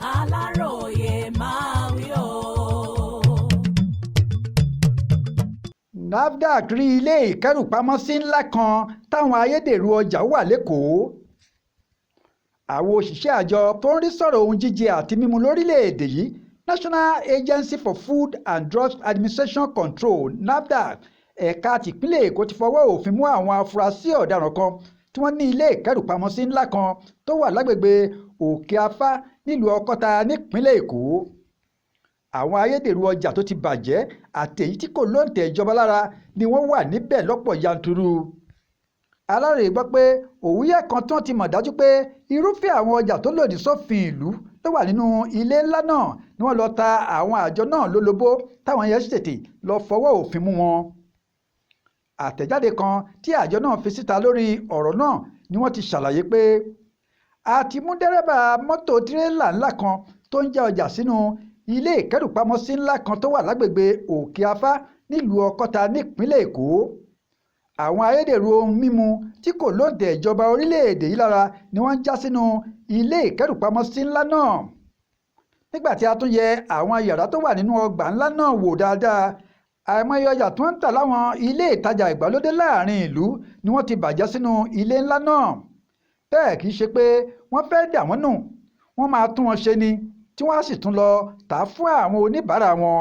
Aláròyé máa wí o. NAFDAC rí ilé ìkẹ́rùpamọ́sí ńlá kan táwọn ayédèrú ọjà wà lẹ́kọ̀ọ́. Àwọn òṣìṣẹ́ àjọ tó ń rí sọ̀rọ̀ ohun jíjẹ àti mímu lórílẹ̀‐èdè yìí National Agency for Food and Drug Administration Control NAFDAC ẹ̀ka tìpínlẹ̀ Èkó ti fọwọ́ òfin mú àwọn afurasí ọ̀daràn kan tí wọ́n ní ilé ìkẹ́rùpamọ́sí ńlá kan tó wà lágbègbè Òkè Afá nílùú Ọ̀kọ́ta nípínlẹ̀ Èkó. Àwọn ayédèrú ọjà tó ti bàjẹ́ àti èyí tí kò lóǹtẹ̀ ìjọba lára ni wọ́n wà níbẹ̀ lọ́pọ̀ yanturu. Aláròyé gbọ́ pé òwúyẹ kan tí wọ́n ti mọ̀ dájú pé irúfẹ́ àwọn ọjà tó lòdì sófin ìlú ló wà nínú ilé ńlá náà ni wọ́n lọ ta àwọn àjọ náà lólobó táwọn yẹn sì tètè lọ fọwọ́ òfin mú wọn. Àtẹ̀jáde kan tí àjọ náà fi síta lórí ọ̀rọ̀ náà ni wọ́n ti ṣàlàyé pé a ti mú dẹ́rẹ́bà mọ́tò tirẹ́là ńlá kan tó ń já ọjà sínú ilé ìkẹ́rùpamọ́sí ńlá kan tó wà lágbègbè Òkè Afá nílùú Ọ̀kọ́ta nípínlẹ̀ Èkó. Àwọn ayédèrú ohun mímu tí kò lóǹtẹ̀ ìjọba orílẹ̀-èdè yìí lára ni wọ́n ń já sínú ilé ìkẹ́rùpamọ́sí ńlá náà. Nígbà tí a tún yẹ àwọn yàrá tó wà nínú ọgbà ńlá náà wò dáadáa, àìmọye ọjà tó ń tà láwọn ilé ìtajà ìgbàlódé láàrin ìlú ni wọ́n ti bàjẹ́ sínú ilé ńlá náà. Bẹ́ẹ̀ kì í ṣe pé wọ́n fẹ́ dà wọ́n nù, wọ́n máa tún wọn ṣe ni tí wọ́n á sì tún lọ tà á fún àwọn oníbàárà wọn.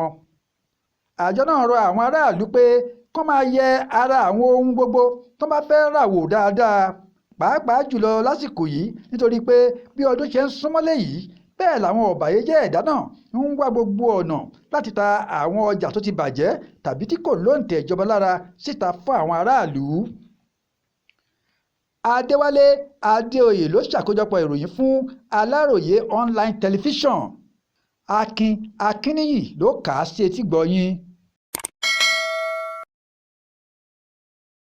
Àjọ náà rọ àwọn aráàlú pé kó máa yẹ ara àwọn ohun gbogbo tó bá fẹ́ rà wò dáadáa, pàápàá jùlọ lásìkò yìí nítorí pé bí ọdún ṣe ń súnmọ́lé yìí bẹ́ẹ̀ làwọn ọ̀bàyéjẹ́ ẹ̀dá náà ń wá gbogbo ọ̀nà láti ta àwọn ọjà tó ti bàjẹ́ tàbí tí kò lóǹtẹ̀ ìjọba lára síta fún àwọn aráàlú. Adéwálé Adéoyè ló ṣàkójọpọ̀ ìròyìn fún Aláròyé online television. Akin Akínníyì ló kà á sí etí gbọ́ yín.